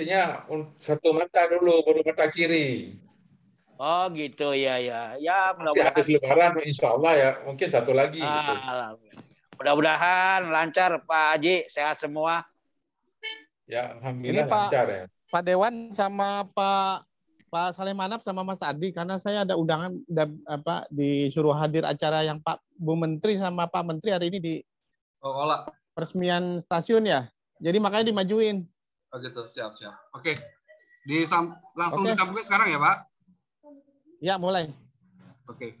Artinya satu mata dulu, baru mata kiri. Oh gitu ya ya. Ya Nanti habis mudah-mudahan. Lebaran, insya Allah ya mungkin satu lagi gitu. Mudah-mudahan lancar Pak Haji, sehat semua. Ya, Ini alhamdulillah lancar ya. Pak Dewan sama Pak Saleh Manap sama Mas Adi, karena saya ada undangan disuruh hadir acara yang Pak Bu Menteri sama Pak Menteri hari ini di peresmian stasiun ya. Jadi makanya dimajuin. Oh gitu, siap. Oke. Langsung Oke. disambungin sekarang ya, Pak? Ya, mulai. Oke.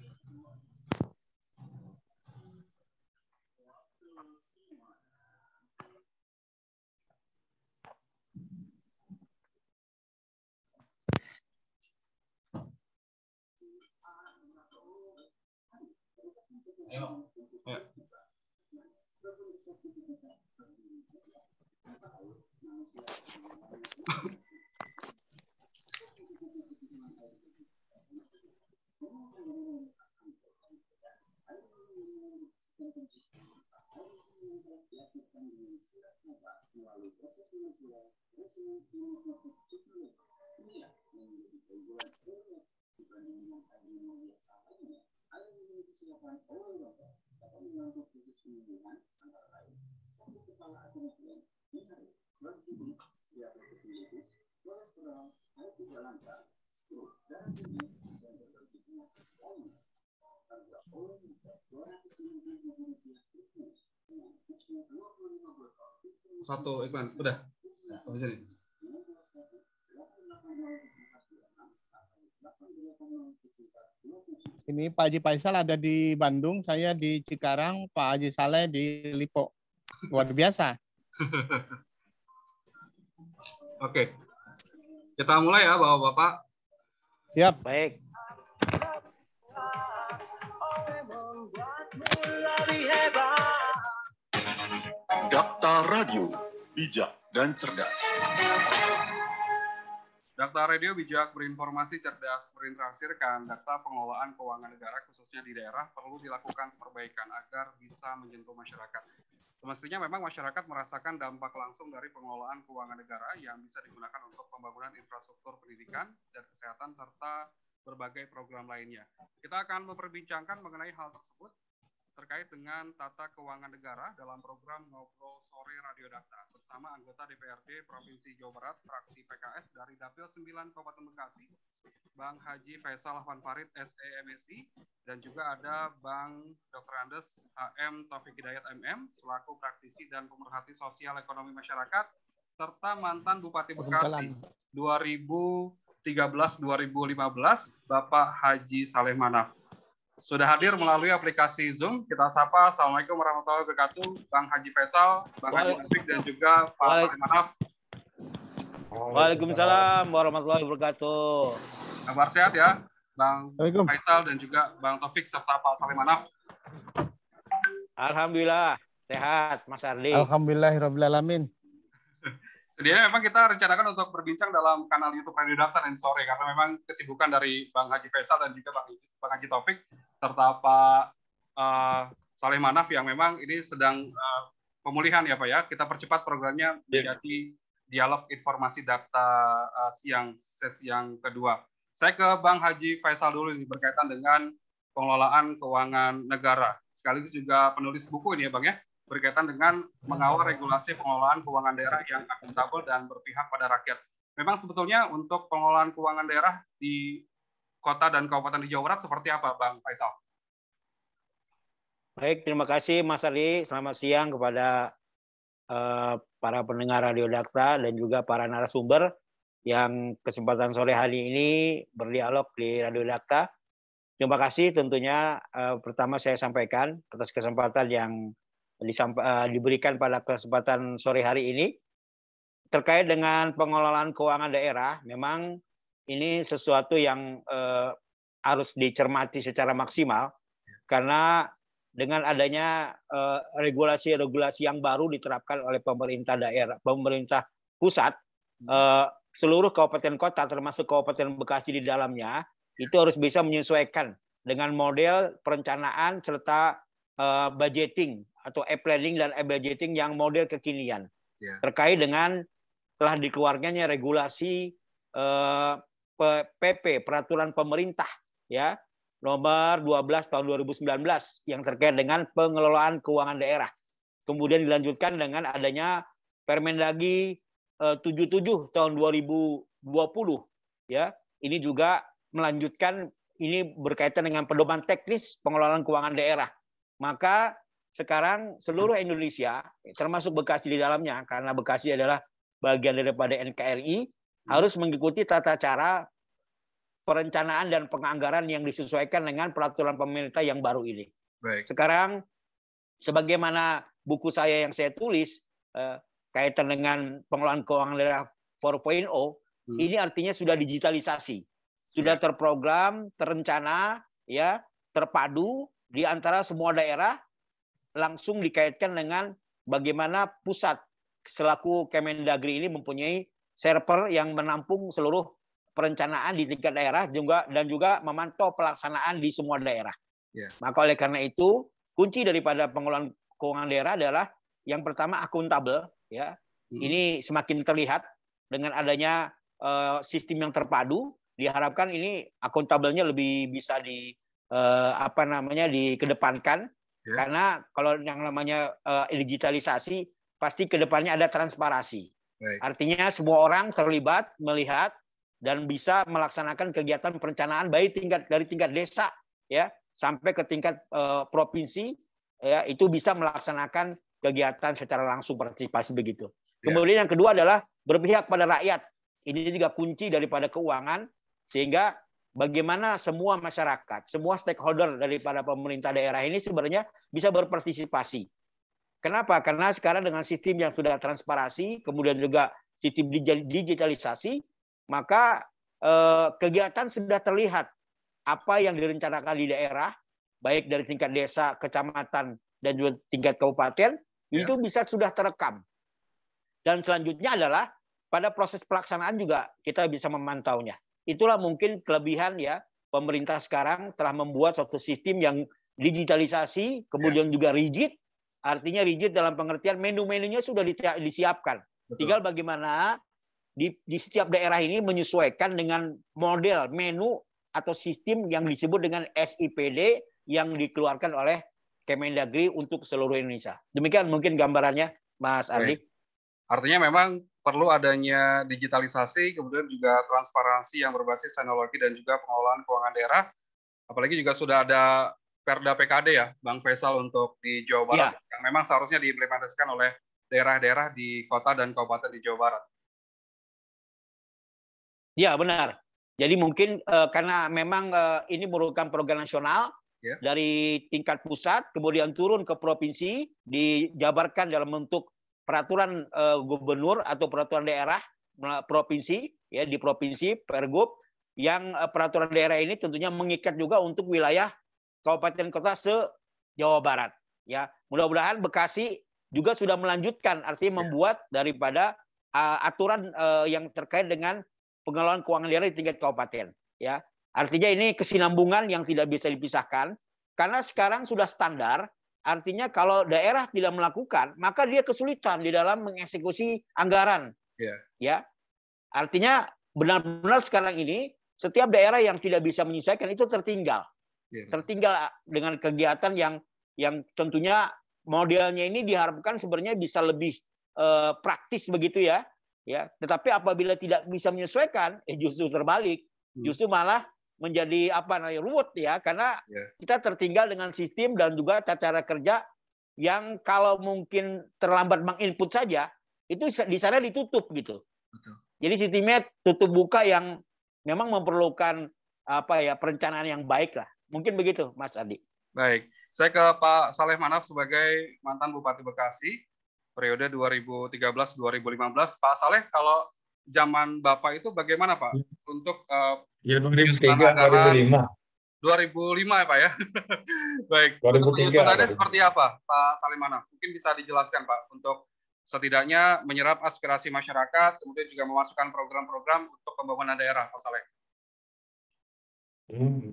Ayo. Satu iklan, udah. Habis ini. Ini Pak Haji Faisal ada di Bandung, saya di Cikarang, Pak Haji Saleh di Lipo. Luar biasa. Oke. Kita mulai ya, Bapak-Bapak. Siap. Baik. Dakta Radio, bijak dan cerdas. Dakta Radio bijak berinformasi, cerdas berinteraksi. Rekan Dakta, pengelolaan keuangan negara khususnya di daerah perlu dilakukan perbaikan agar bisa menyentuh masyarakat. Semestinya memang masyarakat merasakan dampak langsung dari pengelolaan keuangan negara yang bisa digunakan untuk pembangunan infrastruktur pendidikan dan kesehatan serta berbagai program lainnya. Kita akan memperbincangkan mengenai hal tersebut terkait dengan tata keuangan negara dalam program Ngobrol Sore Radio Dakta bersama anggota DPRD Provinsi Jawa Barat fraksi PKS dari Dapil 9 Kabupaten Bekasi, Bang Haji Faisal Ahwan Farid SEMSI, dan juga ada Bang Dr. Andes HM Taufik Hidayat MM selaku praktisi dan pemerhati sosial ekonomi masyarakat serta mantan Bupati Bekasi 2013-2015 Bapak Haji Saleh Manaf. Sudah hadir melalui aplikasi Zoom. Kita sapa. Assalamualaikum warahmatullahi wabarakatuh. Bang Haji Faisal, Bang Haji Taufik, dan juga Pak Saleh Manaf. Waalaikumsalam warahmatullahi wabarakatuh. Kabar sehat ya, Bang Faisal dan juga Bang Taufik serta Pak Saleh Manaf. Alhamdulillah sehat, Mas Ardi. Alhamdulillahirrahmanirrahim. Sedianya memang kita rencanakan untuk berbincang dalam kanal YouTube Radio Dakta dan sore karena memang kesibukan dari Bang Haji Faisal dan juga Bang Haji Taufik serta Pak Saleh Manaf yang memang ini sedang pemulihan ya Pak ya. Kita percepat programnya menjadi dialog informasi Dakta siang sesi yang kedua. Saya ke Bang Haji Faisal dulu ini berkaitan dengan pengelolaan keuangan negara. Sekaligus juga penulis buku ini ya Bang ya, berkaitan dengan mengawal regulasi pengelolaan keuangan daerah yang akuntabel dan berpihak pada rakyat. Memang sebetulnya untuk pengelolaan keuangan daerah di kota dan kabupaten di Jawa Barat seperti apa, Bang Faisal? Baik, terima kasih Mas Ardi. Selamat siang kepada para pendengar Radio Dakta dan juga para narasumber yang kesempatan sore hari ini berdialog di Radio Dakta. Terima kasih tentunya pertama saya sampaikan atas kesempatan yang diberikan pada kesempatan sore hari ini terkait dengan pengelolaan keuangan daerah. Memang ini sesuatu yang harus dicermati secara maksimal karena dengan adanya regulasi-regulasi yang baru diterapkan oleh pemerintah daerah, pemerintah pusat, seluruh kabupaten kota termasuk Kabupaten Bekasi di dalamnya itu harus bisa menyesuaikan dengan model perencanaan serta budgeting atau e-planning dan e-budgeting yang model kekinian terkait dengan telah dikeluarkannya regulasi PP, peraturan pemerintah ya nomor 12 tahun 2019 yang terkait dengan pengelolaan keuangan daerah. Kemudian dilanjutkan dengan adanya Permendagri 77 tahun 2020 ya. Ini juga melanjutkan, ini berkaitan dengan pedoman teknis pengelolaan keuangan daerah. Maka sekarang seluruh Indonesia termasuk Bekasi di dalamnya, karena Bekasi adalah bagian daripada NKRI, harus mengikuti tata cara perencanaan dan penganggaran yang disesuaikan dengan peraturan pemerintah yang baru ini. Baik. Sekarang sebagaimana buku saya yang saya tulis kaitan dengan pengelolaan keuangan daerah 4.0, ini artinya sudah digitalisasi, sudah terprogram, terencana, ya, terpadu di antara semua daerah, langsung dikaitkan dengan bagaimana pusat selaku Kemendagri ini mempunyai server yang menampung seluruh perencanaan di tingkat daerah dan juga memantau pelaksanaan di semua daerah. Maka oleh karena itu kunci daripada pengelolaan keuangan daerah adalah yang pertama akuntabel, ya. Ini semakin terlihat dengan adanya sistem yang terpadu, diharapkan ini akuntabelnya lebih bisa dikedepankan, karena kalau yang namanya digitalisasi pasti kedepannya ada transparansi. Artinya semua orang terlibat, melihat dan bisa melaksanakan kegiatan perencanaan baik dari tingkat desa ya sampai ke tingkat provinsi ya, itu bisa melaksanakan kegiatan secara langsung, partisipasi begitu. Kemudian yang kedua adalah berpihak pada rakyat. Ini juga kunci daripada keuangan, sehingga bagaimana semua masyarakat, semua stakeholder daripada pemerintah daerah ini sebenarnya bisa berpartisipasi. Kenapa? Karena sekarang dengan sistem yang sudah transparansi, kemudian juga sistem digitalisasi, maka kegiatan sudah terlihat apa yang direncanakan di daerah, baik dari tingkat desa, kecamatan, dan juga tingkat kabupaten, itu bisa sudah terekam. Dan selanjutnya adalah pada proses pelaksanaan juga kita bisa memantaunya. Itulah mungkin kelebihan ya pemerintah sekarang telah membuat suatu sistem yang digitalisasi, kemudian juga rigid. Artinya rigid dalam pengertian menu-menunya sudah disiapkan. Betul. Tinggal bagaimana di setiap daerah ini menyesuaikan dengan model menu atau sistem yang disebut dengan SIPD yang dikeluarkan oleh Kemendagri untuk seluruh Indonesia. Demikian mungkin gambarannya, Mas Ardi. Artinya memang perlu adanya digitalisasi, kemudian juga transparansi yang berbasis teknologi dan juga pengelolaan keuangan daerah. Apalagi juga sudah ada Perda PKD ya, Bang Faisal, untuk di Jawa Barat, yang memang seharusnya diimplementasikan oleh daerah-daerah di kota dan kabupaten di Jawa Barat. Ya, benar. Jadi mungkin karena memang ini merupakan program nasional dari tingkat pusat, kemudian turun ke provinsi, dijabarkan dalam bentuk peraturan gubernur atau peraturan daerah provinsi, ya, di provinsi, Pergub, yang peraturan daerah ini tentunya mengikat juga untuk wilayah kabupaten kota se-Jawa Barat. Ya, mudah-mudahan Bekasi juga sudah melanjutkan, artinya membuat daripada aturan yang terkait dengan pengelolaan keuangan daerah di tingkat kabupaten. Ya, artinya ini kesinambungan yang tidak bisa dipisahkan, karena sekarang sudah standar. Artinya kalau daerah tidak melakukan, maka dia kesulitan di dalam mengeksekusi anggaran. Ya, artinya benar-benar sekarang ini setiap daerah yang tidak bisa menyesuaikan itu tertinggal. Tertinggal dengan kegiatan yang tentunya modelnya ini diharapkan sebenarnya bisa lebih praktis begitu ya. Ya, tetapi apabila tidak bisa menyesuaikan, justru terbalik, justru malah menjadi ruwet ya, karena kita tertinggal dengan sistem dan juga cara kerja yang kalau mungkin terlambat menginput saja itu di sana ditutup gitu. Betul. Jadi sistemnya tutup buka yang memang memerlukan perencanaan yang baik lah. Mungkin begitu, Mas Adi. Baik, saya ke Pak Saleh Manaf sebagai mantan Bupati Bekasi periode 2013-2015. Pak Saleh, kalau zaman Bapak itu bagaimana Pak untuk 2003, 2005. 2005 ya Pak ya. Baik. 2003. Untuk penyusunannya seperti apa Pak Saleh Manaf? Mungkin bisa dijelaskan Pak untuk setidaknya menyerap aspirasi masyarakat, kemudian juga memasukkan program-program untuk pembangunan daerah, Pak Saleh.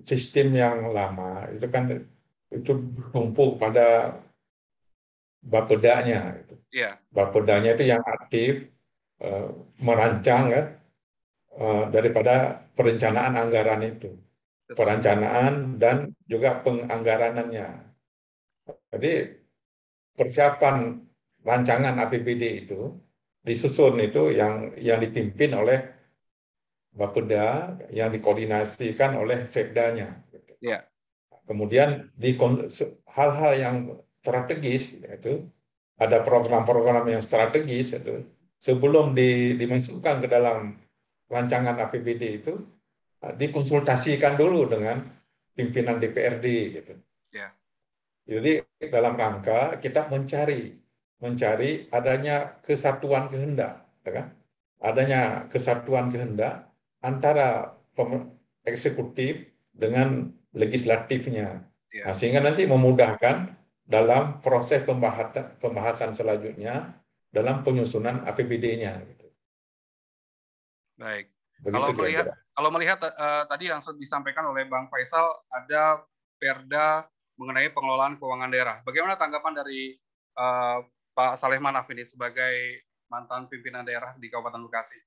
Sistem yang lama itu kan itu bertumpu pada Bapedanya. Bapedanya itu yang aktif, merancang kan, daripada perencanaan anggaran itu, perencanaan dan juga penganggaranannya. Jadi persiapan rancangan APBD itu disusun itu yang dipimpin oleh Bapeda, yang dikoordinasikan oleh Sekdanya. Ya. Kemudian hal-hal yang strategis itu ada program-program yang strategis itu sebelum dimasukkan ke dalam rancangan APBD itu dikonsultasikan dulu dengan pimpinan DPRD gitu. Ya. Jadi dalam rangka kita mencari adanya kesatuan kehendak, ya kan? Adanya kesatuan kehendak antara eksekutif dengan legislatifnya. Ya. Nah, sehingga nanti memudahkan dalam proses pembahasan selanjutnya dalam penyusunan APBD-nya. Gitu. Baik. Begitu Kalau melihat tadi yang disampaikan oleh Bang Faisal, ada Perda mengenai pengelolaan keuangan daerah. Bagaimana tanggapan dari Pak Saleh Manaf ini sebagai mantan pimpinan daerah di Kabupaten Bekasi?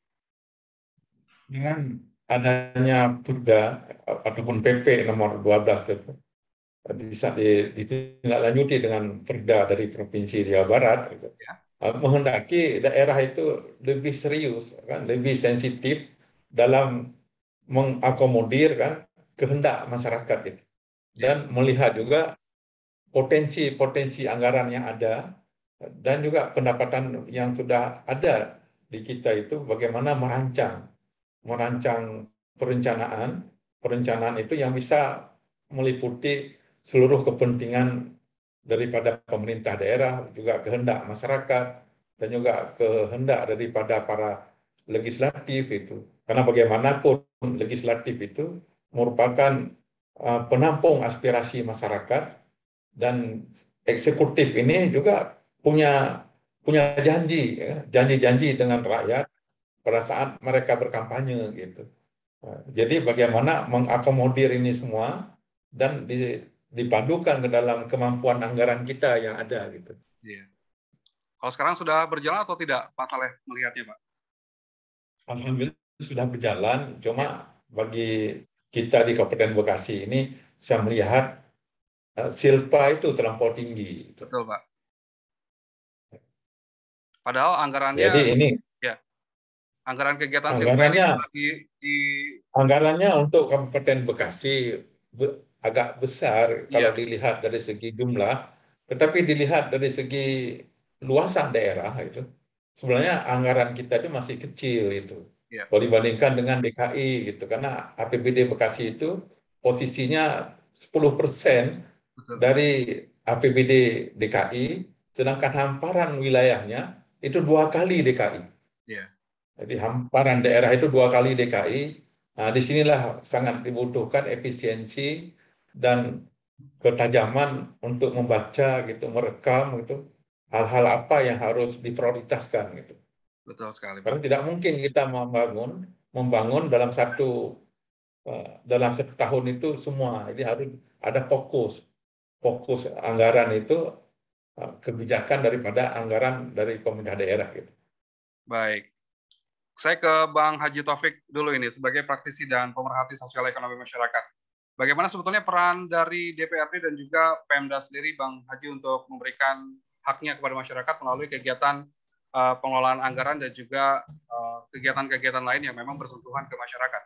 Dengan adanya Perda ataupun PP nomor 12 itu bisa ditindaklanjuti dengan Perda dari Provinsi Jawa Barat, gitu. Ya. Menghendaki daerah itu lebih serius, kan, lebih sensitif dalam mengakomodir kan kehendak masyarakat itu, dan melihat juga potensi anggaran yang ada dan juga pendapatan yang sudah ada di kita itu, bagaimana merancang perencanaan itu yang bisa meliputi seluruh kepentingan daripada pemerintah daerah, juga kehendak masyarakat, dan juga kehendak daripada para legislatif itu. Karena bagaimanapun legislatif itu merupakan penampung aspirasi masyarakat, dan eksekutif ini juga punya janji dengan rakyat pada saat mereka berkampanye gitu. Jadi bagaimana mengakomodir ini semua dan dipadukan ke dalam kemampuan anggaran kita yang ada gitu. Iya. Kalau sekarang sudah berjalan atau tidak, Pak Saleh melihatnya, Pak? Alhamdulillah sudah berjalan, cuma bagi kita di Kabupaten Bekasi ini saya melihat silpa itu terlampau tinggi. Betul, Pak. Padahal anggarannya, jadi ini ya, anggaran kegiatan silpa ini anggarannya untuk Kabupaten Bekasi agak besar kalau dilihat dari segi jumlah, tetapi dilihat dari segi luasan daerah itu sebenarnya anggaran kita itu masih kecil itu. Kalau dibandingkan dengan DKI gitu, karena APBD Bekasi itu posisinya 10% dari APBD DKI, sedangkan hamparan wilayahnya itu 2 kali DKI. Jadi hamparan daerah itu 2 kali DKI. Nah, disinilah sangat dibutuhkan efisiensi dan ketajaman untuk membaca gitu, merekam gitu, hal-hal apa yang harus diprioritaskan gitu. Betul sekali, Pak. Karena tidak mungkin kita membangun dalam satu tahun itu semua. Jadi harus ada fokus anggaran itu, kebijakan daripada anggaran dari pemerintah daerah gitu. Baik. Saya ke Bang Haji Taufik dulu ini sebagai praktisi dan pemerhati sosial ekonomi masyarakat. Bagaimana sebetulnya peran dari DPRD dan juga Pemda sendiri, Bang Haji, untuk memberikan haknya kepada masyarakat melalui kegiatan pengelolaan anggaran dan juga kegiatan-kegiatan lain yang memang bersentuhan ke masyarakat?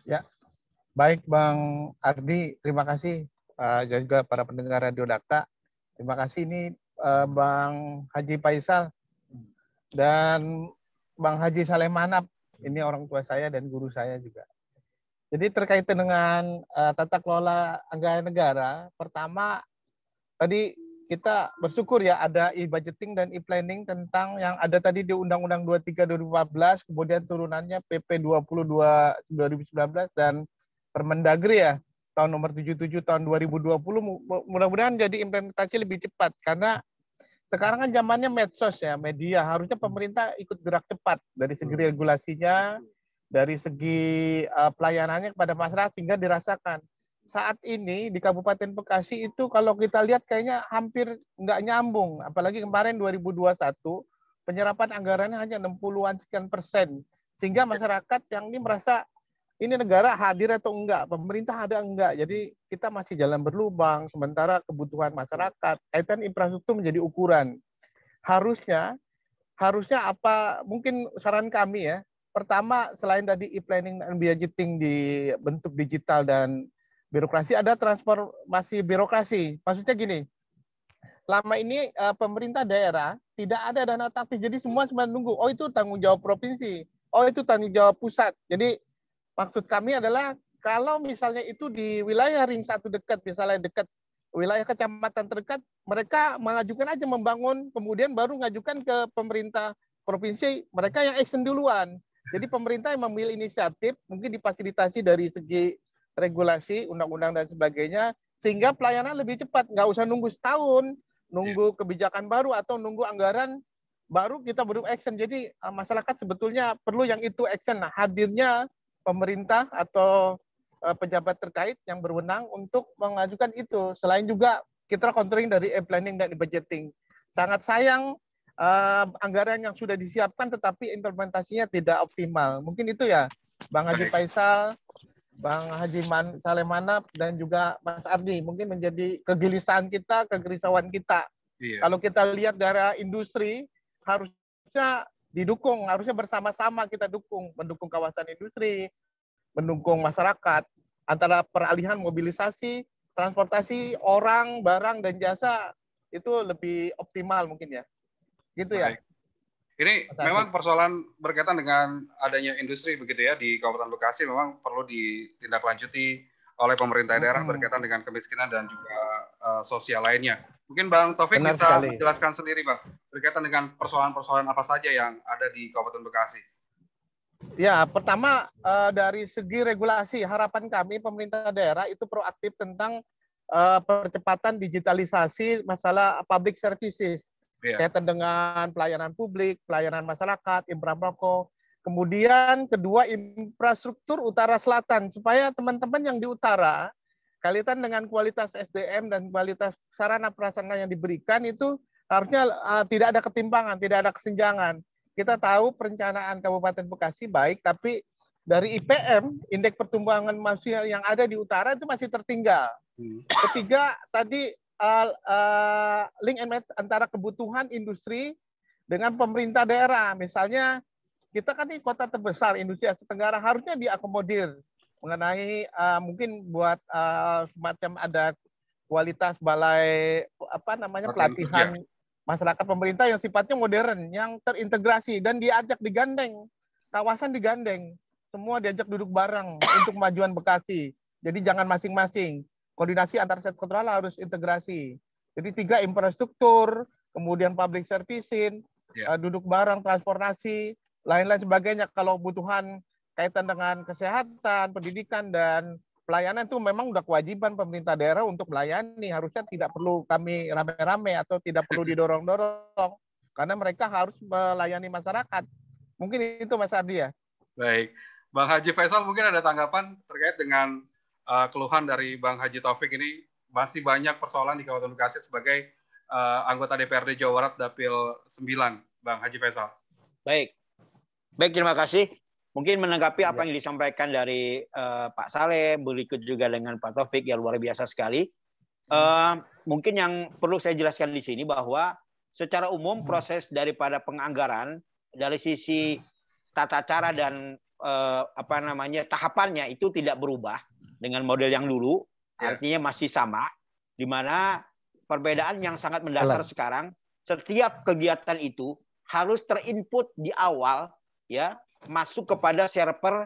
Ya, baik Bang Ardi, terima kasih. Dan juga para pendengar Radio Dakta. Terima kasih ini Bang Haji Faisal dan Bang Haji Saleh Manap. Ini orang tua saya dan guru saya juga. Jadi terkait dengan tata kelola anggaran negara, pertama tadi kita bersyukur ya ada e-budgeting dan e-planning tentang yang ada tadi di Undang-Undang 23 2014, kemudian turunannya PP 20 2019 dan Permendagri ya tahun nomor 77 tahun 2020. Mudah-mudahan jadi implementasi lebih cepat karena sekarang kan zamannya medsos ya, media. Harusnya pemerintah ikut gerak cepat dari segi regulasinya, dari segi pelayanannya kepada masyarakat sehingga dirasakan. Saat ini di Kabupaten Bekasi itu kalau kita lihat kayaknya hampir nggak nyambung. Apalagi kemarin 2021 penyerapan anggarannya hanya 60-an sekian persen. Sehingga masyarakat yang ini merasa ini negara hadir atau enggak, pemerintah ada enggak. Jadi kita masih jalan berlubang, sementara kebutuhan masyarakat, kaitan infrastruktur menjadi ukuran. Harusnya apa, mungkin saran kami ya, pertama selain tadi e-planning dan budgeting di bentuk digital dan birokrasi, ada transformasi birokrasi. Maksudnya gini, lama ini pemerintah daerah tidak ada dana taktis, jadi semua nunggu, oh itu tanggung jawab provinsi, oh itu tanggung jawab pusat. Jadi maksud kami adalah kalau misalnya itu di wilayah ring 1 dekat, misalnya dekat wilayah kecamatan terdekat, mereka mengajukan aja membangun, kemudian baru mengajukan ke pemerintah provinsi, mereka yang action duluan. Jadi pemerintah yang memilih inisiatif, mungkin difasilitasi dari segi regulasi, undang-undang dan sebagainya, sehingga pelayanan lebih cepat, nggak usah nunggu setahun, nunggu kebijakan baru atau nunggu anggaran baru kita baru action. Jadi masyarakat sebetulnya perlu yang itu action. Nah, hadirnya pemerintah atau pejabat terkait yang berwenang untuk mengajukan itu. Selain juga kita controlling dari e-planning dan e-budgeting. Sangat sayang anggaran yang sudah disiapkan tetapi implementasinya tidak optimal. Mungkin itu ya, Bang Haji Faisal, Bang Haji Saleh Manap, dan juga Mas Ardi. Mungkin menjadi kegelisahan kita, kegerisauan kita. Iya. Kalau kita lihat dari industri, harusnya didukung, harusnya bersama-sama kita mendukung kawasan industri, mendukung masyarakat, antara peralihan mobilisasi, transportasi orang, barang, dan jasa, itu lebih optimal mungkin ya. Gitu ya. Ini memang persoalan berkaitan dengan adanya industri begitu ya di Kabupaten Bekasi, memang perlu ditindaklanjuti oleh pemerintah daerah berkaitan dengan kemiskinan dan juga sosial lainnya. Mungkin Bang Taufik bisa menjelaskan sendiri Bang, berkaitan dengan persoalan-persoalan apa saja yang ada di Kabupaten Bekasi. Ya, pertama dari segi regulasi, harapan kami pemerintah daerah itu proaktif tentang percepatan digitalisasi masalah public services. Kaitan dengan pelayanan publik, pelayanan masyarakat, infrastruktur. Kemudian kedua, infrastruktur utara selatan, supaya teman-teman yang di utara, kaitan dengan kualitas SDM dan kualitas sarana prasarana yang diberikan itu harusnya tidak ada ketimpangan, tidak ada kesenjangan. Kita tahu perencanaan Kabupaten Bekasi baik, tapi dari IPM, Indeks Pertumbuhan Manusia yang ada di utara itu masih tertinggal. Ketiga, tadi link and match antara kebutuhan industri dengan pemerintah daerah. Misalnya kita kan ini kota terbesar industri Asia Tenggara, harusnya diakomodir mengenai mungkin buat semacam ada kualitas balai pelatihan masyarakat pemerintah yang sifatnya modern, yang terintegrasi dan digandeng, kawasan digandeng, semua diajak duduk bareng untuk kemajuan Bekasi. Jadi jangan masing-masing. Koordinasi antar sektoral harus integrasi. Jadi 3, infrastruktur, kemudian public servicing, duduk bareng, transportasi, lain-lain sebagainya. Kalau kebutuhan kaitan dengan kesehatan, pendidikan, dan pelayanan itu memang udah kewajiban pemerintah daerah untuk melayani. Harusnya tidak perlu kami rame-rame atau tidak perlu didorong-dorong. Karena mereka harus melayani masyarakat. Mungkin itu Mas Ardi ya. Baik. Bang Haji Faisal mungkin ada tanggapan terkait dengan keluhan dari Bang Haji Taufik ini, masih banyak persoalan di Kabupaten Bekasi sebagai anggota DPRD Jawa Barat Dapil 9, Bang Haji Faisal. Baik, terima kasih. Mungkin menanggapi apa yang disampaikan dari Pak Saleh, berikut juga dengan Pak Taufik yang luar biasa sekali. Mungkin yang perlu saya jelaskan di sini bahwa secara umum proses daripada penganggaran dari sisi tata cara dan tahapannya itu tidak berubah dengan model yang dulu, artinya masih sama, di mana perbedaan yang sangat mendasar sekarang, setiap kegiatan itu harus terinput di awal, ya, masuk kepada server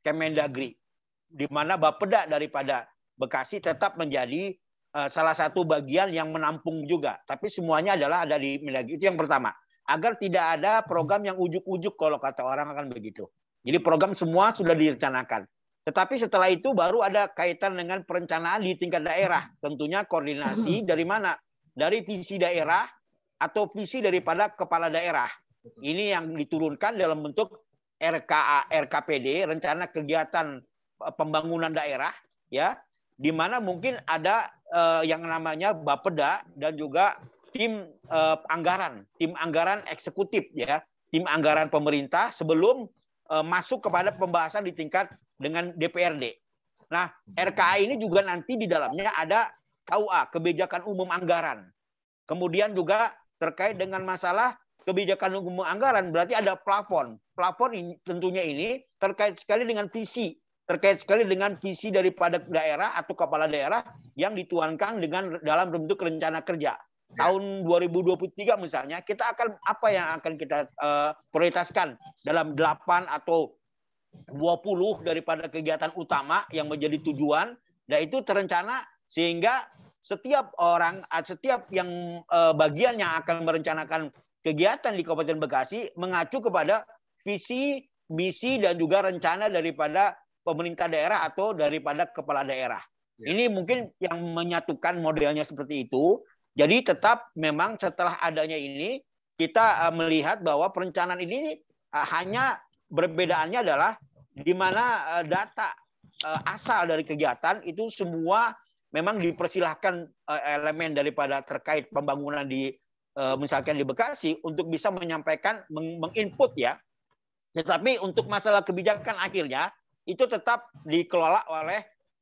Kemendagri, di mana Bapeda daripada Bekasi tetap menjadi salah satu bagian yang menampung juga, tapi semuanya adalah ada di Mendagri. Itu yang pertama, agar tidak ada program yang ujuk-ujuk kalau kata orang akan begitu. Jadi program semua sudah direncanakan. Tetapi setelah itu baru ada kaitan dengan perencanaan di tingkat daerah. Tentunya koordinasi dari mana? Dari visi daerah atau visi daripada kepala daerah. Ini yang diturunkan dalam bentuk RKPD, rencana kegiatan pembangunan daerah, ya, di mana mungkin ada yang namanya Bapeda dan juga tim anggaran eksekutif ya, tim anggaran pemerintah sebelum masuk kepada pembahasan di tingkat dengan DPRD. Nah, RKA ini juga nanti di dalamnya ada KUA, kebijakan umum anggaran. Kemudian juga terkait dengan masalah kebijakan umum anggaran, berarti ada plafon. Plafon ini, tentunya ini terkait sekali dengan visi, daripada daerah atau kepala daerah yang dituangkan dengan dalam bentuk rencana kerja. Tahun 2023 misalnya, kita akan apa yang akan kita prioritaskan dalam 8 atau 20 daripada kegiatan utama yang menjadi tujuan, dan itu terencana sehingga setiap yang bagian yang akan merencanakan kegiatan di Kabupaten Bekasi mengacu kepada visi, misi, dan juga rencana daripada pemerintah daerah atau daripada kepala daerah. Ya. Ini mungkin yang menyatukan modelnya seperti itu. Jadi tetap memang setelah adanya ini, kita melihat bahwa perencanaan ini hanya perbedaannya adalah di mana data asal dari kegiatan itu semua memang dipersilahkan elemen daripada terkait pembangunan di misalkan di Bekasi untuk bisa menyampaikan, menginput ya. Tetapi untuk masalah kebijakan akhirnya itu tetap dikelola oleh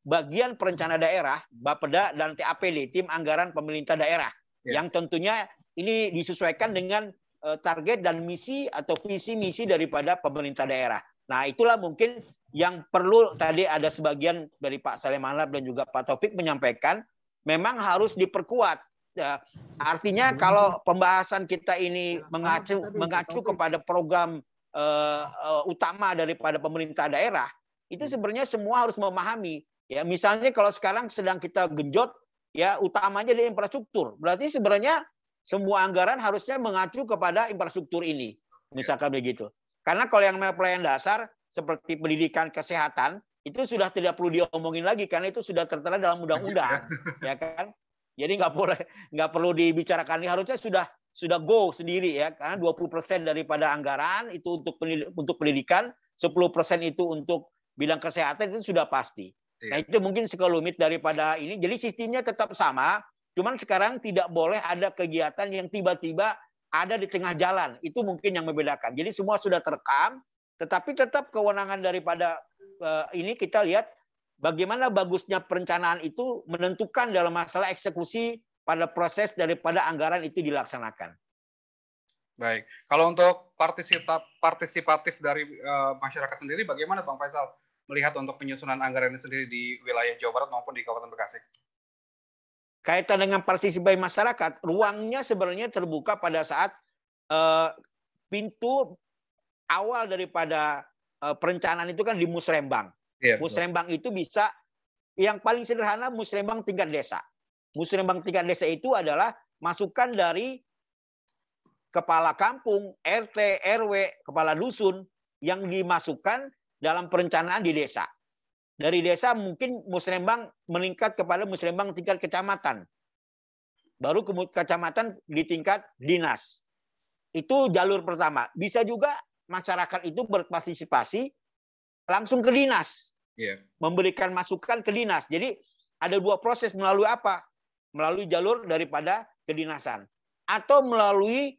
bagian perencana daerah, Bapeda dan TAPD, tim anggaran pemerintah daerah, yang tentunya ini disesuaikan dengan target dan misi atau visi misi daripada pemerintah daerah. Nah, itulah mungkin yang perlu tadi ada sebagian dari Pak Saleh Manap dan juga Pak Taufik menyampaikan memang harus diperkuat. Ya, artinya kalau pembahasan kita ini mengacu kepada program utama daripada pemerintah daerah, itu sebenarnya semua harus memahami. Ya, misalnya kalau sekarang sedang kita genjot, ya utamanya di infrastruktur. Berarti sebenarnya semua anggaran harusnya mengacu kepada infrastruktur ini, misalkan begitu. Karena kalau yang pelayanan dasar seperti pendidikan, kesehatan itu sudah tidak perlu diomongin lagi karena itu sudah tertera dalam undang-undang, ya kan? Jadi nggak perlu dibicarakan. Harusnya sudah go sendiri ya, karena 20% daripada anggaran itu untuk pendidikan, 10% itu untuk bidang kesehatan itu sudah pasti. Nah itu mungkin sekelumit daripada ini. Jadi sistemnya tetap sama, cuman sekarang tidak boleh ada kegiatan yang tiba-tiba ada di tengah jalan. Itu mungkin yang membedakan. Jadi semua sudah terekam, tetapi tetap kewenangan daripada ini kita lihat bagaimana bagusnya perencanaan itu menentukan dalam masalah eksekusi pada proses daripada anggaran itu dilaksanakan. Baik, kalau untuk partisipatif dari masyarakat sendiri, bagaimana Bang Faisal melihat untuk penyusunan anggaran ini sendiri di wilayah Jawa Barat maupun di Kabupaten Bekasi? Kaitan dengan partisipasi masyarakat, ruangnya sebenarnya terbuka pada saat pintu awal daripada perencanaan itu kan di musrembang. Yeah, musrembang itu bisa, yang paling sederhana musrembang tingkat desa. Musrembang tingkat desa itu adalah masukan dari kepala kampung, RT, RW, kepala dusun yang dimasukkan dalam perencanaan di desa. Dari desa mungkin musrembang meningkat kepada musrembang tingkat kecamatan. Baru ke kecamatan di tingkat dinas. Itu jalur pertama. Bisa juga masyarakat itu berpartisipasi langsung ke dinas. Yeah. Memberikan masukan ke dinas. Jadi ada dua proses, melalui apa? Melalui jalur daripada kedinasan. Atau melalui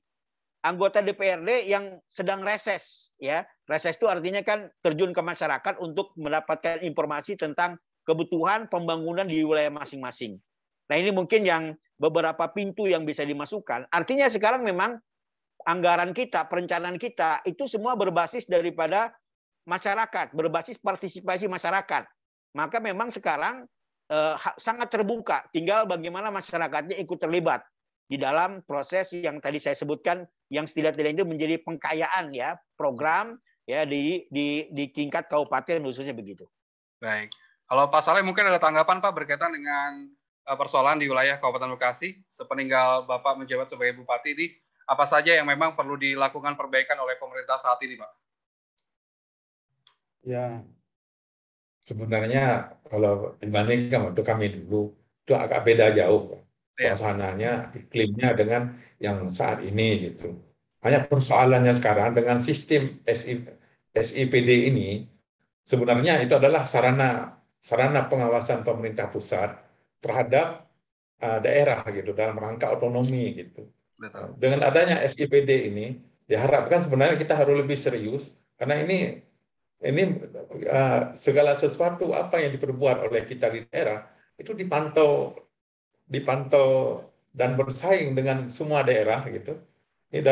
anggota DPRD yang sedang reses, ya. Reses itu artinya kan terjun ke masyarakat untuk mendapatkan informasi tentang kebutuhan pembangunan di wilayah masing-masing. Nah, ini mungkin yang beberapa pintu yang bisa dimasukkan. Artinya sekarang memang anggaran kita, perencanaan kita itu semua berbasis daripada masyarakat, berbasis partisipasi masyarakat. Maka memang sekarang sangat terbuka, tinggal bagaimana masyarakatnya ikut terlibat di dalam proses yang tadi saya sebutkan, yang setidak-tidaknya itu menjadi pengkayaan ya program ya di tingkat kabupaten khususnya begitu. Baik, kalau Pak Saleh mungkin ada tanggapan Pak berkaitan dengan persoalan di wilayah Kabupaten Bekasi sepeninggal Bapak menjabat sebagai Bupati ini, apa saja yang memang perlu dilakukan perbaikan oleh pemerintah saat ini, Pak? Ya, sebenarnya kalau dibandingkan waktu kami dulu itu agak beda jauh. Suasananya, iklimnya dengan yang saat ini gitu. Hanya persoalannya sekarang dengan sistem SIPD ini sebenarnya itu adalah sarana pengawasan pemerintah pusat terhadap daerah gitu dalam rangka otonomi gitu. Dengan adanya SIPD ini diharapkan sebenarnya kita harus lebih serius karena ini segala sesuatu apa yang diperbuat oleh kita di daerah itu dipantau dan bersaing dengan semua daerah gitu. Ini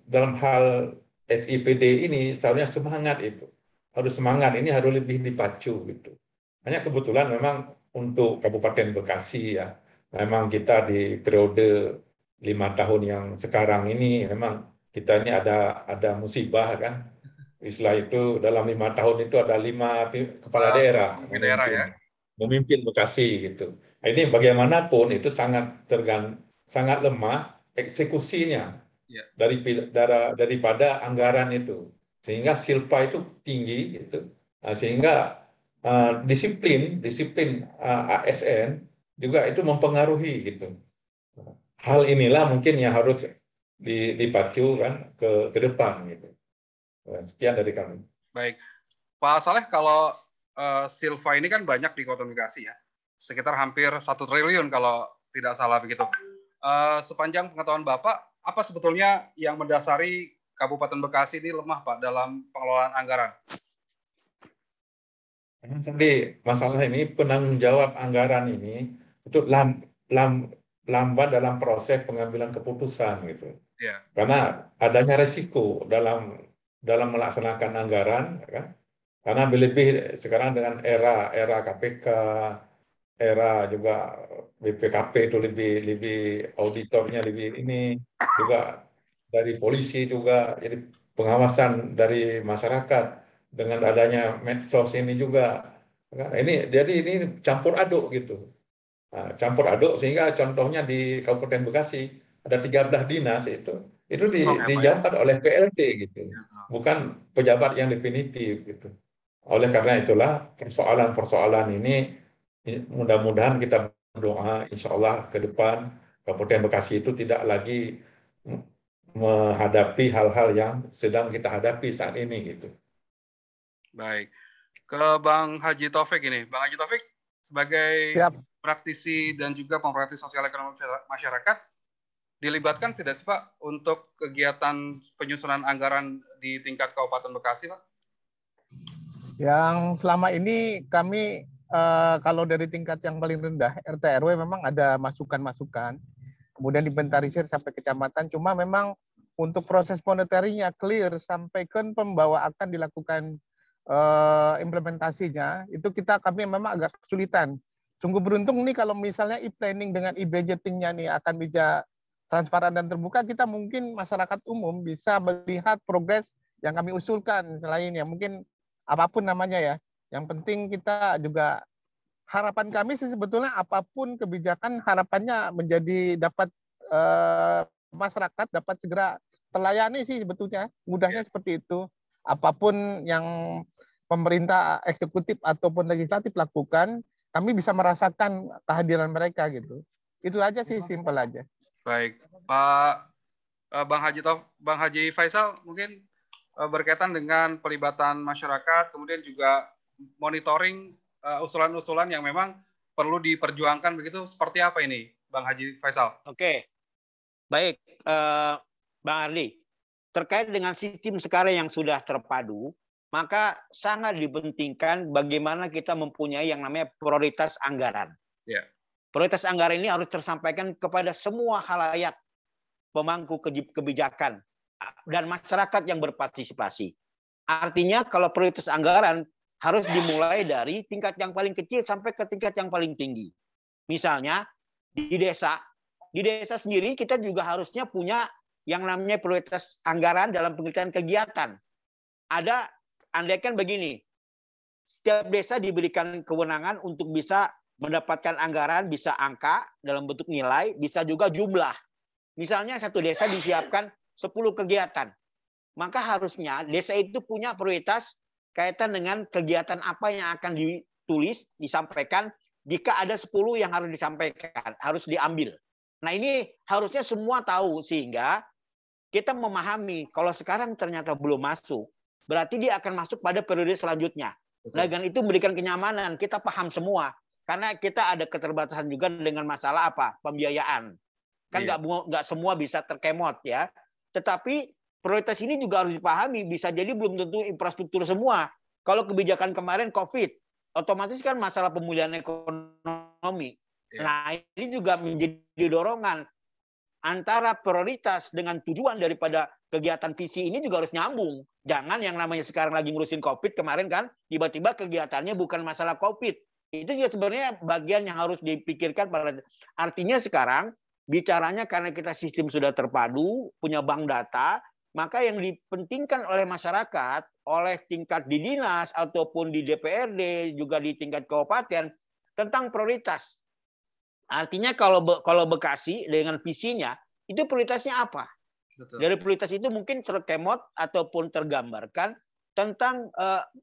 dalam hal SIPD ini seharusnya semangat itu. Harus semangat, ini harus lebih dipacu gitu. Hanya kebetulan memang untuk Kabupaten Bekasi ya, memang kita di periode 5 tahun yang sekarang ini memang kita ini ada musibah kan. Istilah itu dalam 5 tahun itu ada 5 kepala daerah memimpin Bekasi gitu. Ini bagaimanapun itu sangat lemah eksekusinya daripada anggaran itu, sehingga silpa itu tinggi gitu. Sehingga disiplin ASN juga itu mempengaruhi gitu. Hal inilah mungkin yang harus dipacu kan ke depan gitu. Sekian dari kami. Baik, Pak Saleh, kalau silpa ini kan banyak di Kota Bekasi ya, sekitar hampir 1 triliun kalau tidak salah begitu. Sepanjang pengetahuan Bapak, apa sebetulnya yang mendasari Kabupaten Bekasi ini lemah, Pak, dalam pengelolaan anggaran? Tadi masalah ini penanggung jawab anggaran ini itu lambat dalam proses pengambilan keputusan gitu. Yeah. Karena adanya resiko dalam melaksanakan anggaran, kan? Karena lebih sekarang dengan era KPK, era juga BPKP itu lebih auditornya lebih ini juga dari polisi juga, jadi pengawasan dari masyarakat dengan adanya medsos ini juga. Jadi ini campur aduk gitu. Nah, campur aduk sehingga contohnya di Kabupaten Bekasi ada 13 dinas itu dijabat oleh PLT gitu, bukan pejabat yang definitif gitu. Oleh karena itulah persoalan ini mudah-mudahan kita berdoa insya Allah ke depan Kabupaten Bekasi itu tidak lagi menghadapi hal-hal yang sedang kita hadapi saat ini gitu. Baik, ke Bang Haji Taufik ini. Bang Haji Taufik sebagai praktisi dan juga pemerhati sosial ekonomi masyarakat, dilibatkan tidak sih Pak untuk kegiatan penyusunan anggaran di tingkat Kabupaten Bekasi, Pak? Yang selama ini kami kalau dari tingkat yang paling rendah RT RW memang ada masukan-masukan, kemudian diventarisir sampai kecamatan. Cuma memang untuk proses monetarinya clear sampai ke pembawa akan dilakukan implementasinya itu kami memang agak kesulitan. Sungguh beruntung nih kalau misalnya e-planning dengan e-budgetingnya nih akan bisa transparan dan terbuka, kita mungkin masyarakat umum bisa melihat progres yang kami usulkan selainnya mungkin apapun namanya ya. Yang penting kita juga harapan kami sih sebetulnya apapun kebijakan harapannya menjadi dapat masyarakat dapat segera terlayani sih sebetulnya. Mudahnya seperti itu. Apapun yang pemerintah eksekutif ataupun legislatif lakukan, kami bisa merasakan kehadiran mereka gitu. Itu aja sih, simpel aja. Baik, Pak Bang Haji Faisal mungkin berkaitan dengan pelibatan masyarakat, kemudian juga monitoring usulan-usulan yang memang perlu diperjuangkan begitu, seperti apa ini, Bang Haji Faisal? Oke, baik, Bang Ardi. Terkait dengan sistem sekarang yang sudah terpadu, maka sangat dipentingkan bagaimana kita mempunyai yang namanya prioritas anggaran. Yeah. Prioritas anggaran ini harus tersampaikan kepada semua khalayak pemangku kebijakan dan masyarakat yang berpartisipasi. Artinya kalau prioritas anggaran harus dimulai dari tingkat yang paling kecil sampai ke tingkat yang paling tinggi. Misalnya di desa sendiri kita juga harusnya punya yang namanya prioritas anggaran dalam pengertian kegiatan. Andaikan begini, setiap desa diberikan kewenangan untuk bisa mendapatkan anggaran, bisa angka dalam bentuk nilai, bisa juga jumlah. Misalnya satu desa disiapkan 10 kegiatan. Maka harusnya desa itu punya prioritas kaitan dengan kegiatan apa yang akan ditulis, disampaikan, jika ada 10 yang harus disampaikan, harus diambil. Nah ini harusnya semua tahu sehingga kita memahami kalau sekarang ternyata belum masuk, berarti dia akan masuk pada periode selanjutnya. Nah, dengan itu memberikan kenyamanan, kita paham semua. Karena kita ada keterbatasan juga dengan masalah apa? Pembiayaan. Kan nggak semua bisa terkemot ya. Tetapi prioritas ini juga harus dipahami. Bisa jadi belum tentu infrastruktur semua. Kalau kebijakan kemarin COVID, otomatis kan masalah pemulihan ekonomi. Nah, ini juga menjadi dorongan antara prioritas dengan tujuan daripada kegiatan visi ini juga harus nyambung. Jangan yang namanya sekarang lagi ngurusin COVID kemarin kan, tiba-tiba kegiatannya bukan masalah COVID. Itu juga sebenarnya bagian yang harus dipikirkan. Artinya sekarang bicaranya karena kita sistem sudah terpadu, punya bank data, maka yang dipentingkan oleh masyarakat, oleh tingkat di dinas ataupun di DPRD, juga di tingkat kabupaten, tentang prioritas. Artinya kalau Bekasi dengan visinya, itu prioritasnya apa? Betul. Dari prioritas itu mungkin terkemot ataupun tergambarkan tentang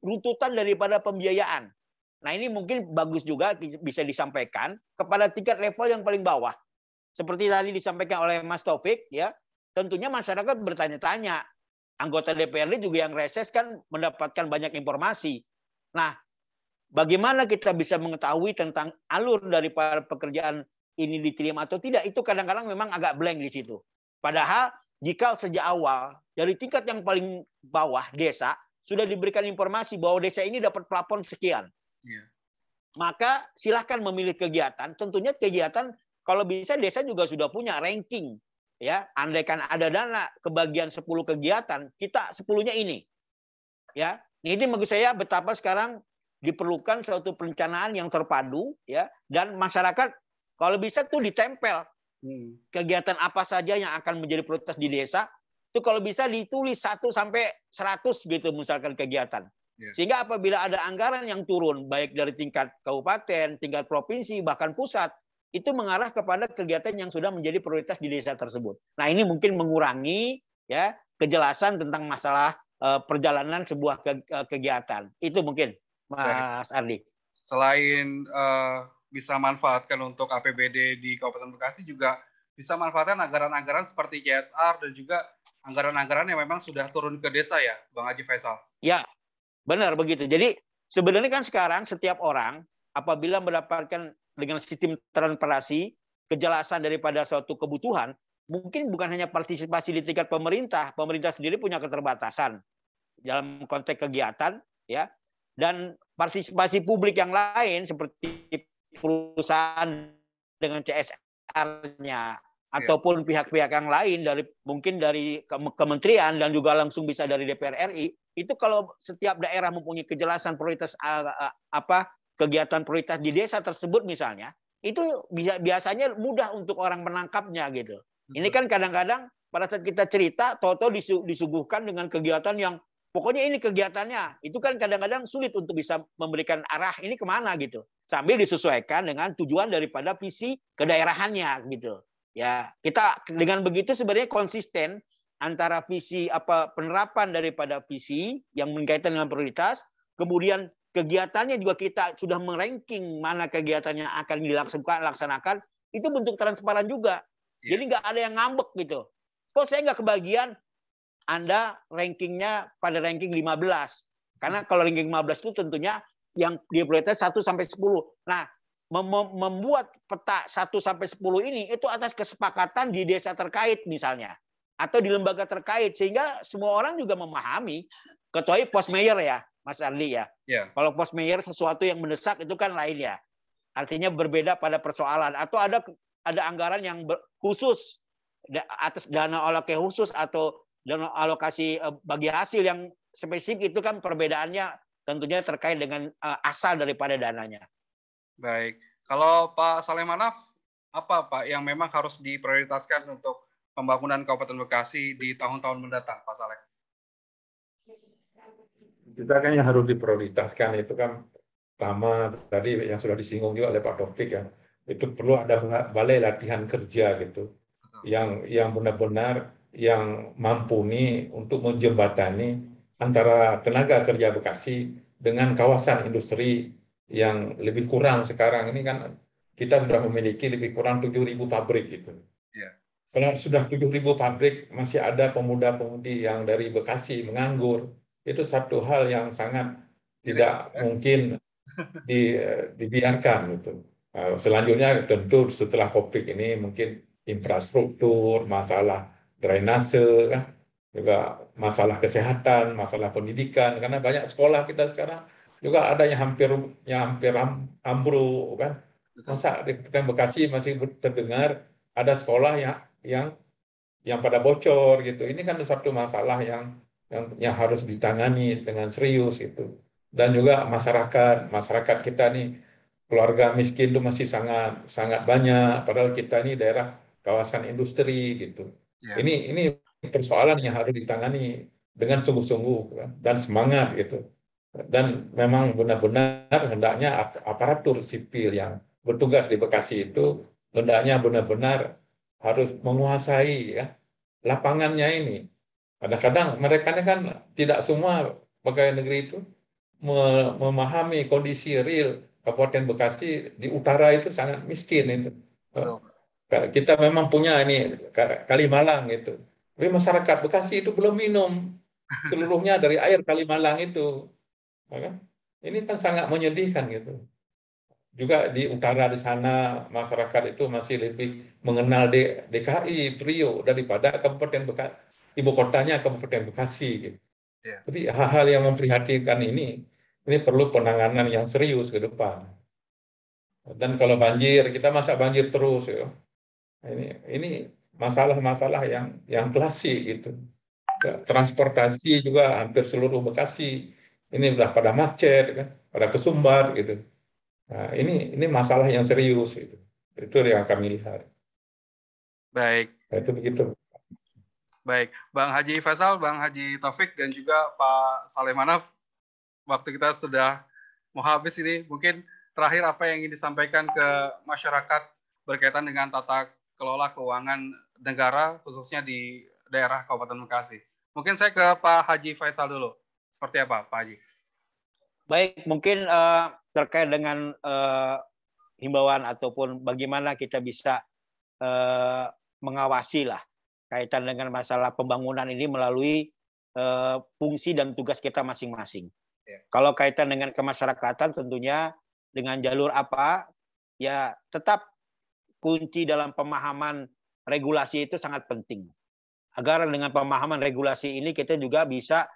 runtutan daripada pembiayaan. Nah ini mungkin bagus juga bisa disampaikan kepada tingkat level yang paling bawah. Seperti tadi disampaikan oleh Mas Taufik, ya tentunya masyarakat bertanya-tanya. Anggota DPRD juga yang reses kan mendapatkan banyak informasi. Nah, bagaimana kita bisa mengetahui tentang alur daripada pekerjaan ini diterima atau tidak, itu kadang-kadang memang agak blank di situ. Padahal jika sejak awal dari tingkat yang paling bawah desa sudah diberikan informasi bahwa desa ini dapat plafon sekian, maka silahkan memilih kegiatan. Tentunya kegiatan kalau bisa desa juga sudah punya ranking. Ya, andaikan ada dana kebagian 10 kegiatan, kita 10-nya ini. Ya, ini menurut saya betapa sekarang diperlukan suatu perencanaan yang terpadu ya, dan masyarakat kalau bisa tuh ditempel kegiatan apa saja yang akan menjadi prioritas di desa, itu kalau bisa ditulis 1 sampai 100 gitu misalkan kegiatan. Sehingga apabila ada anggaran yang turun baik dari tingkat kabupaten, tingkat provinsi bahkan pusat, itu mengarah kepada kegiatan yang sudah menjadi prioritas di desa tersebut. Nah, ini mungkin mengurangi ya kejelasan tentang masalah perjalanan sebuah kegiatan. Itu mungkin Mas Ardi. Selain bisa manfaatkan untuk APBD di Kabupaten Bekasi, juga bisa manfaatkan anggaran-anggaran seperti CSR dan juga anggaran-anggaran yang memang sudah turun ke desa ya, Bang Haji Faisal. Ya, benar begitu. Jadi sebenarnya kan sekarang setiap orang apabila mendapatkan dengan sistem transparansi, kejelasan daripada suatu kebutuhan, mungkin bukan hanya partisipasi di tingkat pemerintah sendiri punya keterbatasan dalam konteks kegiatan, ya, dan partisipasi publik yang lain seperti perusahaan dengan CSR-nya ataupun pihak-pihak yang lain dari mungkin dari kementerian dan juga langsung bisa dari DPR RI, itu kalau setiap daerah mempunyai kejelasan prioritas kegiatan prioritas di desa tersebut misalnya, itu biasanya mudah untuk orang menangkapnya gitu. Ini kan kadang-kadang pada saat kita cerita, tahu-tahu disuguhkan dengan kegiatan yang pokoknya ini kegiatannya, itu kan kadang-kadang sulit untuk bisa memberikan arah ini kemana gitu. Sambil disesuaikan dengan tujuan daripada visi kedaerahannya gitu. Ya, kita dengan begitu sebenarnya konsisten antara visi penerapan daripada visi yang berkaitan dengan prioritas, kemudian kegiatannya juga kita sudah meranking mana kegiatannya akan dilaksanakan, itu bentuk transparan juga. Jadi nggak ada yang ngambek gitu. Kok saya nggak kebagian? Anda rankingnya pada ranking 15. Karena kalau ranking 15 itu tentunya yang prioritas 1 sampai 10. Nah, membuat peta 1 sampai 10 ini itu atas kesepakatan di desa terkait misalnya atau di lembaga terkait sehingga semua orang juga memahami, kecuali pos mayor ya. Mas Ardi ya. Kalau pos mayor sesuatu yang mendesak itu kan lain ya. Artinya berbeda pada persoalan atau ada anggaran yang khusus atas dana alokasi khusus atau dana alokasi bagi hasil yang spesifik, itu kan perbedaannya tentunya terkait dengan asal daripada dananya. Baik. Kalau Pak Saleh Manaf, apa Pak yang memang harus diprioritaskan untuk pembangunan Kabupaten Bekasi di tahun-tahun mendatang, Pak Saleh? Kita kan yang harus diprioritaskan itu kan pertama tadi yang sudah disinggung juga oleh Pak Taufik ya, itu perlu ada balai latihan kerja gitu, yang benar-benar yang mumpuni untuk menjembatani antara tenaga kerja Bekasi dengan kawasan industri yang lebih kurang sekarang ini kan kita sudah memiliki lebih kurang 7.000 pabrik gitu. Kalau sudah 7.000 pabrik masih ada pemuda-pemudi yang dari Bekasi menganggur. Itu satu hal yang sangat tidak mungkin dibiarkan gitu. Selanjutnya tentu setelah COVID ini mungkin infrastruktur, masalah drainase, kan? Juga masalah kesehatan, masalah pendidikan, karena banyak sekolah kita sekarang juga ada yang hampir ambruk, kan? Masa di Kabupaten Bekasi masih terdengar ada sekolah yang pada bocor gitu. Ini kan satu masalah yang harus ditangani dengan serius itu. Dan juga masyarakat kita nih, keluarga miskin itu masih sangat sangat banyak, padahal kita ini daerah kawasan industri gitu. Ya. Ini persoalan yang harus ditangani dengan sungguh-sungguh, kan, dan semangat gitu. Dan memang benar-benar hendaknya aparatur sipil yang bertugas di Bekasi itu hendaknya benar-benar harus menguasai, ya, lapangannya ini. Kadang-kadang mereka kan tidak semua pegawai negeri itu memahami kondisi real Kabupaten Bekasi di utara itu sangat miskin itu. Kita memang punya ini Kalimalang itu, tapi masyarakat Bekasi itu belum minum seluruhnya dari air Kalimalang itu. Ini kan sangat menyedihkan gitu. Juga di utara di sana masyarakat itu masih lebih mengenal DKI Priok daripada Kabupaten Bekasi, ibu kotanya Kabupaten Bekasi gitu. Yeah. Jadi hal-hal yang memprihatinkan ini perlu penanganan yang serius ke depan. Dan kalau banjir, kita masa banjir terus, ya. Ini masalah-masalah yang klasik gitu. Transportasi juga hampir seluruh Bekasi ini udah pada macet, kan, pada kesumbar gitu. Nah, ini masalah yang serius gitu. Itu yang kami lihat. Baik. Nah, itu begitu. Baik, Bang Haji Faisal, Bang Haji Taufik, dan juga Pak Saleh Manaf, waktu kita sudah mau habis ini. Mungkin terakhir apa yang ingin disampaikan ke masyarakat berkaitan dengan tata kelola keuangan negara, khususnya di daerah Kabupaten Bekasi. Mungkin saya ke Pak Haji Faisal dulu. Seperti apa, Pak Haji? Baik, mungkin terkait dengan himbauan ataupun bagaimana kita bisa mengawasi lah kaitan dengan masalah pembangunan ini melalui fungsi dan tugas kita masing-masing. Ya. Kalau kaitan dengan kemasyarakatan tentunya dengan jalur apa, ya tetap kunci dalam pemahaman regulasi itu sangat penting. Agar dengan pemahaman regulasi ini kita juga bisa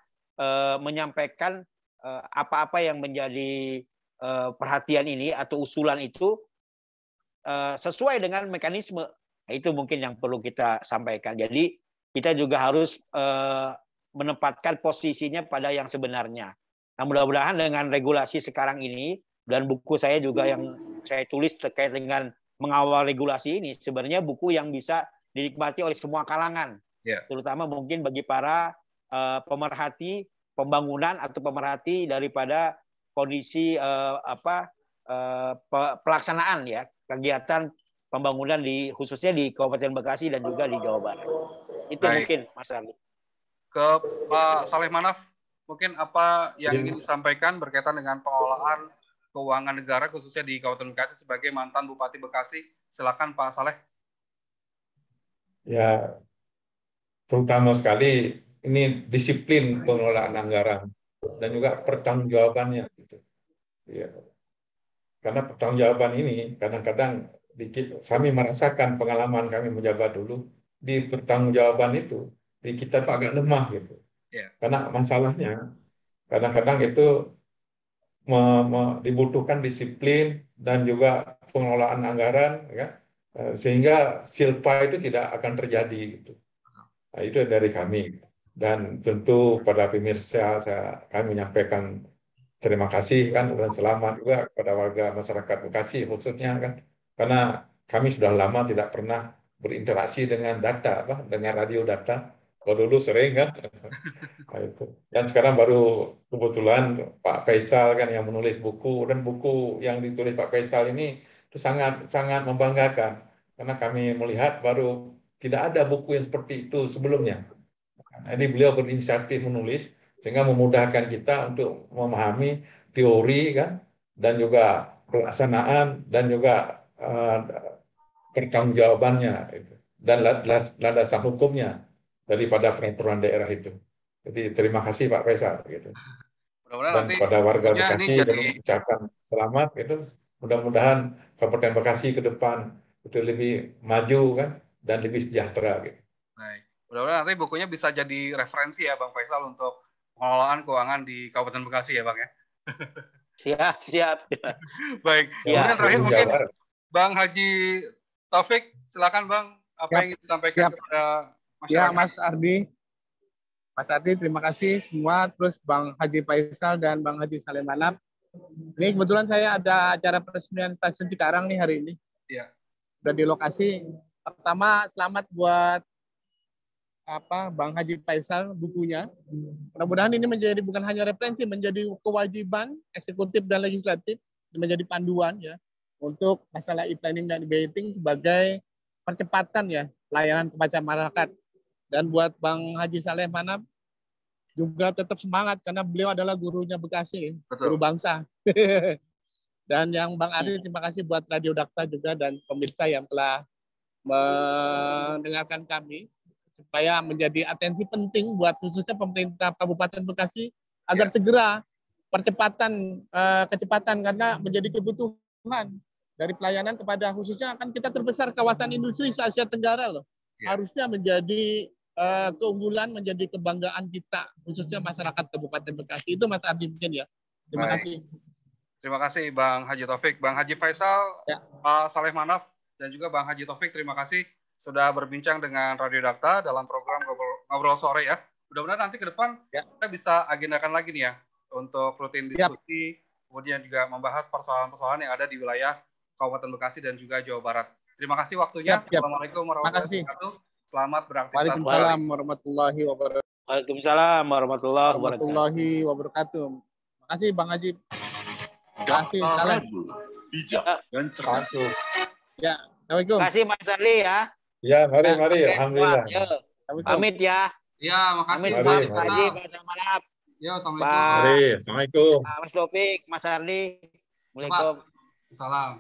menyampaikan apa-apa yang menjadi perhatian ini atau usulan itu sesuai dengan mekanisme. Itu mungkin yang perlu kita sampaikan. Jadi kita juga harus menempatkan posisinya pada yang sebenarnya. Nah, mudah-mudahan dengan regulasi sekarang ini dan buku saya juga yang saya tulis terkait dengan mengawal regulasi ini, sebenarnya buku yang bisa dinikmati oleh semua kalangan, terutama mungkin bagi para pemerhati pembangunan atau pemerhati daripada kondisi pelaksanaan ya kegiatan pembangunan khususnya di Kabupaten Bekasi dan juga di Jawa Barat. Itu baik. Mungkin Mas Arli. Ke Pak Saleh Manaf, mungkin apa yang ingin disampaikan berkaitan dengan pengelolaan keuangan negara khususnya di Kabupaten Bekasi sebagai mantan Bupati Bekasi. Silakan Pak Saleh. Ya, terutama sekali ini disiplin pengelolaan anggaran dan juga pertanggungjawabannya. Gitu. Ya. Karena pertanggungjawaban ini kadang-kadang kami merasakan pengalaman kami menjabat dulu di pertanggungjawaban itu di kita tuh agak lemah gitu. Karena masalahnya kadang-kadang itu dibutuhkan disiplin dan juga pengelolaan anggaran, ya, sehingga silpa itu tidak akan terjadi gitu. Nah, itu dari kami dan tentu pada pemirsa kami menyampaikan terima kasih kan dan selamat juga kepada warga masyarakat Bekasi khususnya kan. Karena kami sudah lama tidak pernah berinteraksi dengan data, dengan radio data. Kalau dulu sering kan. Nah, itu. Dan sekarang baru kebetulan Pak Faisal kan yang menulis buku, dan buku yang ditulis Pak Faisal ini itu sangat sangat membanggakan karena kami melihat baru tidak ada buku yang seperti itu sebelumnya. Jadi beliau berinisiatif menulis sehingga memudahkan kita untuk memahami teori kan dan juga pelaksanaan dan juga pertanggungjawabannya dan landasan hukumnya daripada peraturan daerah itu. Jadi terima kasih Pak Faisal. Gitu. Dan kepada warga Bekasi dan mengucapkan selamat itu. Mudah-mudahan Kabupaten Bekasi ke depan itu lebih maju kan dan lebih sejahtera gitu. Baik. Mudah-mudahan nanti bukunya bisa jadi referensi ya Bang Faisal untuk pengelolaan keuangan di Kabupaten Bekasi ya Bang ya. Siap. Baik. Ya. Kemudian terakhir mungkin Bang Haji Taufik, silakan Bang, apa yang ingin disampaikan kepada masyarakat? Ya, Mas Ardi, terima kasih semua. Terus Bang Haji Faisal dan Bang Haji Saleh Manap. Ini kebetulan saya ada acara peresmian stasiun Cikarang nih hari ini. Iya. Udah di lokasi. Pertama, selamat buat Bang Haji Faisal bukunya. Mudah-mudahan ini bukan hanya referensi, menjadi kewajiban eksekutif dan legislatif, menjadi panduan ya untuk masalah e-planning dan e-budgeting sebagai percepatan ya layanan kepada masyarakat. Dan buat Bang Haji Saleh Manap juga tetap semangat karena beliau adalah gurunya Bekasi, guru bangsa. Dan yang Bang Ari, terima kasih buat Radio Dakta juga dan pemirsa yang telah mendengarkan kami supaya menjadi atensi penting buat khususnya pemerintah Kabupaten Bekasi agar segera kecepatan karena menjadi kebutuhan dari pelayanan kepada khususnya kan kita terbesar kawasan industri Asia Tenggara loh. Harusnya menjadi keunggulan, menjadi kebanggaan kita khususnya masyarakat Kabupaten Bekasi. Itu Mas Ardi mungkin ya. Terima kasih. Terima kasih Bang Haji Taufik, Bang Haji Faisal, Pak Saleh Manaf, dan juga Bang Haji Taufik. Terima kasih sudah berbincang dengan Radio Dakta dalam program Ngobrol Sore ya. Mudah-mudahan nanti ke depan kita bisa agendakan lagi nih ya untuk rutin diskusi, kemudian juga membahas persoalan-persoalan yang ada di wilayah Kabupaten Bekasi dan juga Jawa Barat. Terima kasih waktunya. Assalamualaikum warahmatullahi wabarakatuh. Selamat beraktivitas. Waalaikumsalam warahmatullahi wabarakatuh. Waalaikumsalam warahmatullahi wabarakatuh. Terima kasih Bang Haji. Dakta Radio, bijak dan cerdas. Ya, assalamualaikum. Terima kasih Mas Arli ya. Ya, mari. Alhamdulillah. Pamit ya. Ya, makasih. Pamit Pak Haji, Pak Salmanap. Ya, assalamualaikum. Assalamualaikum. Mas Taufik, Mas Arli. Waalaikumsalam. Salam.